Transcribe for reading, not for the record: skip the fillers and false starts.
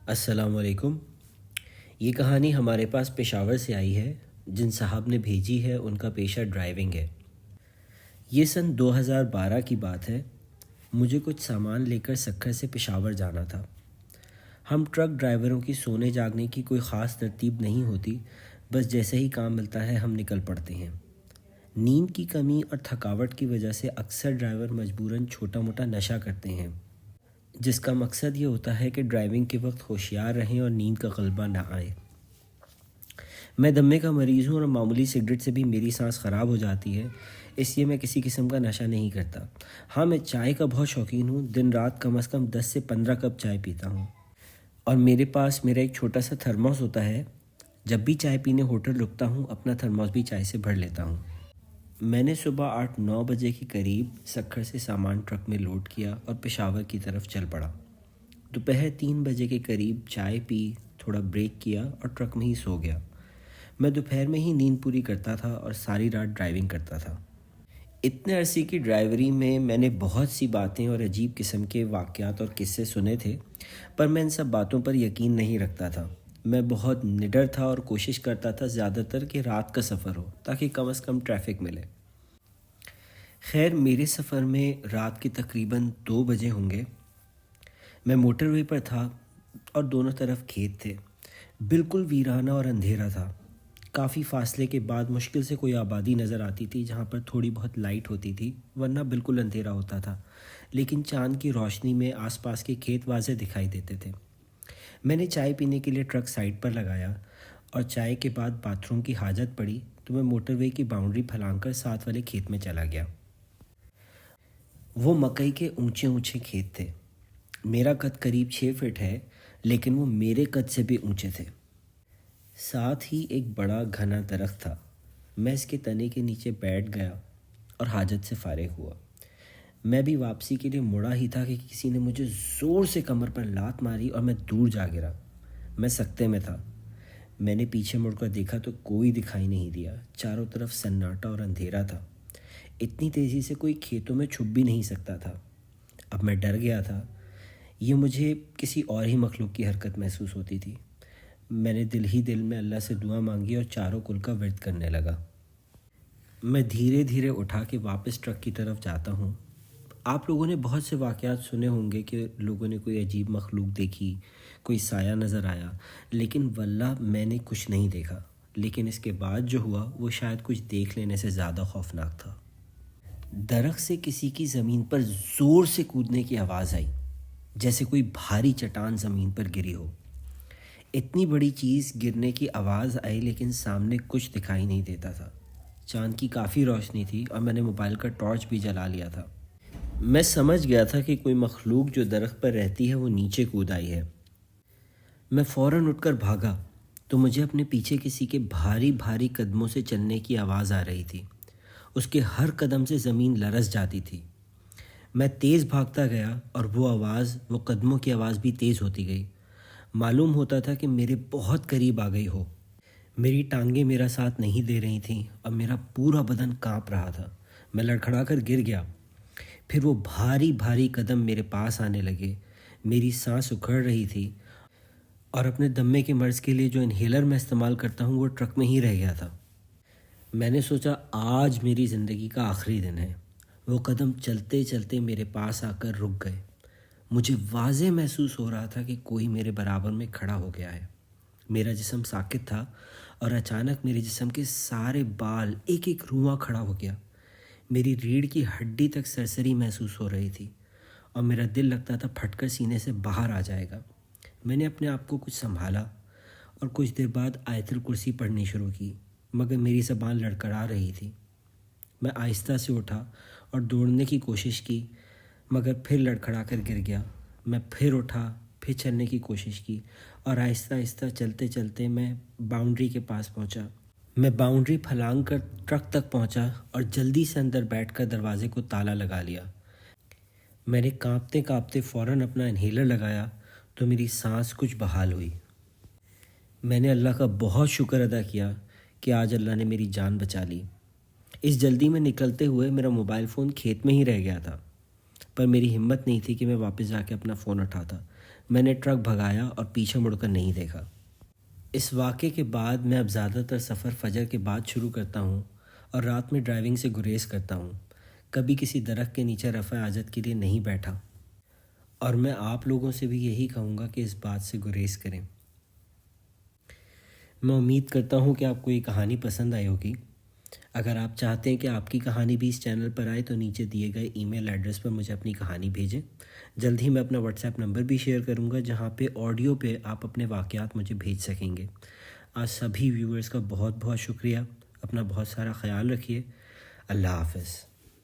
السلام علیکم۔ یہ کہانی ہمارے پاس پشاور سے آئی ہے۔ جن صاحب نے بھیجی ہے ان کا پیشہ ڈرائیونگ ہے۔ یہ سن 2012 کی بات ہے۔ مجھے کچھ سامان لے کر سکھر سے پشاور جانا تھا۔ ہم ٹرک ڈرائیوروں کی سونے جاگنے کی کوئی خاص ترتیب نہیں ہوتی، بس جیسے ہی کام ملتا ہے ہم نکل پڑتے ہیں۔ نیند کی کمی اور تھکاوٹ کی وجہ سے اکثر ڈرائیور مجبوراً چھوٹا موٹا نشہ کرتے ہیں، جس کا مقصد یہ ہوتا ہے کہ ڈرائیونگ کے وقت ہوشیار رہیں اور نیند کا غلبہ نہ آئے۔ میں دمے کا مریض ہوں اور معمولی سگریٹ سے بھی میری سانس خراب ہو جاتی ہے، اس لیے میں کسی قسم کا نشہ نہیں کرتا۔ ہاں، میں چائے کا بہت شوقین ہوں، دن رات کم از کم 10 سے 15 کپ چائے پیتا ہوں، اور میرے پاس میرا ایک چھوٹا سا تھرموس ہوتا ہے۔ جب بھی چائے پینے ہوٹل رکتا ہوں اپنا تھرموس بھی چائے سے بھر لیتا ہوں۔ میں نے صبح 8-9 بجے کے قریب سکھر سے سامان ٹرک میں لوڈ کیا اور پشاور کی طرف چل پڑا۔ دوپہر 3 بجے کے قریب چائے پی، تھوڑا بریک کیا اور ٹرک میں ہی سو گیا۔ میں دوپہر میں ہی نیند پوری کرتا تھا اور ساری رات ڈرائیونگ کرتا تھا۔ اتنے عرصے کی ڈرائیوری میں نے بہت سی باتیں اور عجیب قسم کے واقعات اور قصے سنے تھے، پر میں ان سب باتوں پر یقین نہیں رکھتا تھا۔ میں بہت نڈر تھا اور کوشش کرتا تھا زیادہ تر کہ رات کا سفر ہو تاکہ کم از کم ٹریفک ملے۔ خیر، میرے سفر میں رات کے تقریباً 2 بجے ہوں گے۔ میں موٹر وے پر تھا اور دونوں طرف کھیت تھے۔ بالکل ویرانہ اور اندھیرا تھا۔ کافی فاصلے کے بعد مشکل سے کوئی آبادی نظر آتی تھی جہاں پر تھوڑی بہت لائٹ ہوتی تھی، ورنہ بالکل اندھیرا ہوتا تھا، لیکن چاند کی روشنی میں آس پاس کے کھیت واضح دکھائی دیتے تھے۔ میں نے چائے پینے کے لیے ٹرک سائڈ پر لگایا اور چائے کے بعد باتھ روم کی حاجت پڑی تو میں موٹر وے کی باؤنڈری پھلانگ کر ساتھ والے کھیت میں چلا گیا۔ وہ مکئی کے اونچے اونچے کھیت تھے۔ میرا قد قریب 6 فٹ ہے، لیکن وہ میرے قد سے بھی اونچے تھے۔ ساتھ ہی ایک بڑا گھنا درخت تھا۔ میں اس کے تنے کے نیچے بیٹھ گیا اور حاجت سے فارغ ہوا۔ میں بھی واپسی کے لیے مڑا ہی تھا کہ کسی نے مجھے زور سے کمر پر لات ماری اور میں دور جا گرا۔ میں سکتے میں تھا۔ میں نے پیچھے مڑ کر دیکھا تو کوئی دکھائی نہیں دیا۔ چاروں طرف سناٹا اور اندھیرا تھا۔ اتنی تیزی سے کوئی کھیتوں میں چھپ بھی نہیں سکتا تھا۔ اب میں ڈر گیا تھا۔ یہ مجھے کسی اور ہی مخلوق کی حرکت محسوس ہوتی تھی۔ میں نے دل ہی دل میں اللہ سے دعا مانگی اور چاروں کل کا ورد کرنے لگا۔ میں دھیرے دھیرے اٹھا کے واپس ٹرک کی طرف جاتا ہوں۔ آپ لوگوں نے بہت سے واقعات سنے ہوں گے کہ لوگوں نے کوئی عجیب مخلوق دیکھی، کوئی سایہ نظر آیا، لیکن واللہ میں نے کچھ نہیں دیکھا۔ لیکن اس کے بعد جو ہوا وہ شاید کچھ دیکھ لینے سے زیادہ خوفناک تھا۔ درخت سے کسی کی زمین پر زور سے کودنے کی آواز آئی، جیسے کوئی بھاری چٹان زمین پر گری ہو۔ اتنی بڑی چیز گرنے کی آواز آئی لیکن سامنے کچھ دکھائی نہیں دیتا تھا۔ چاند کی کافی روشنی تھی اور میں نے موبائل کا ٹارچ بھی جلا لیا تھا۔ میں سمجھ گیا تھا کہ کوئی مخلوق جو درخت پر رہتی ہے وہ نیچے کود آئی ہے۔ میں فوراً اٹھ کر بھاگا تو مجھے اپنے پیچھے کسی کے بھاری بھاری قدموں سے چلنے کی آواز آ رہی تھی۔ اس کے ہر قدم سے زمین لرز جاتی تھی۔ میں تیز بھاگتا گیا اور وہ قدموں کی آواز بھی تیز ہوتی گئی۔ معلوم ہوتا تھا کہ میرے بہت قریب آ گئی ہو۔ میری ٹانگیں میرا ساتھ نہیں دے رہی تھیں اور میرا پورا بدن کانپ رہا تھا۔ میں لڑکھڑا کر گر گیا۔ پھر وہ بھاری بھاری قدم میرے پاس آنے لگے۔ میری سانس اکھڑ رہی تھی اور اپنے دمے کے مرض کے لیے جو انہیلر میں استعمال کرتا ہوں وہ ٹرک میں ہی رہ گیا تھا۔ میں نے سوچا آج میری زندگی کا آخری دن ہے۔ وہ قدم چلتے چلتے میرے پاس آ کر رک گئے۔ مجھے واضح محسوس ہو رہا تھا کہ کوئی میرے برابر میں کھڑا ہو گیا ہے۔ میرا جسم ساکت تھا اور اچانک میرے جسم کے سارے بال ایک ایک رواں کھڑا ہو گیا۔ میری ریڑھ کی ہڈی تک سرسری محسوس ہو رہی تھی اور میرا دل لگتا تھا پھٹ کر سینے سے باہر آ جائے گا۔ میں نے اپنے آپ کو کچھ سنبھالا اور کچھ دیر بعد آیت الکرسی پڑھنی شروع کی، مگر میری زبان لڑکھڑا رہی تھی۔ میں آہستہ سے اٹھا اور دوڑنے کی کوشش کی، مگر پھر لڑکھڑا کر گر گیا۔ میں پھر اٹھا، پھر چلنے کی کوشش کی اور آہستہ آہستہ چلتے چلتے میں باؤنڈری کے پاس پہنچا۔ میں باؤنڈری پھلانگ کر ٹرک تک پہنچا اور جلدی سے اندر بیٹھ کر دروازے کو تالا لگا لیا۔ میں نے کانپتے کانپتے فوراً اپنا انہیلر لگایا تو میری سانس کچھ بحال ہوئی۔ میں نے اللہ کا بہت شکر ادا کیا کہ آج اللہ نے میری جان بچا لی۔ اس جلدی میں نکلتے ہوئے میرا موبائل فون کھیت میں ہی رہ گیا تھا، پر میری ہمت نہیں تھی کہ میں واپس جا کے اپنا فون اٹھاتا۔ میں نے ٹرک بھگایا اور پیچھے مڑ کر نہیں دیکھا۔ اس واقعے کے بعد میں اب زیادہ تر سفر فجر کے بعد شروع کرتا ہوں اور رات میں ڈرائیونگ سے گریز کرتا ہوں۔ کبھی کسی درخت کے نیچے رفع حاجت کے لیے نہیں بیٹھا، اور میں آپ لوگوں سے بھی یہی کہوں گا کہ اس بات سے گریز کریں۔ میں امید کرتا ہوں کہ آپ کو یہ کہانی پسند آئی ہوگی۔ اگر آپ چاہتے ہیں کہ آپ کی کہانی بھی اس چینل پر آئے تو نیچے دیے گئے ای میل ایڈریس پر مجھے اپنی کہانی بھیجیں۔ جلد ہی میں اپنا واٹس ایپ نمبر بھی شیئر کروں گا جہاں پہ آڈیو پہ آپ اپنے واقعات مجھے بھیج سکیں گے۔ آج سبھی ویورز کا بہت بہت شکریہ۔ اپنا بہت سارا خیال رکھیے۔ اللہ حافظ۔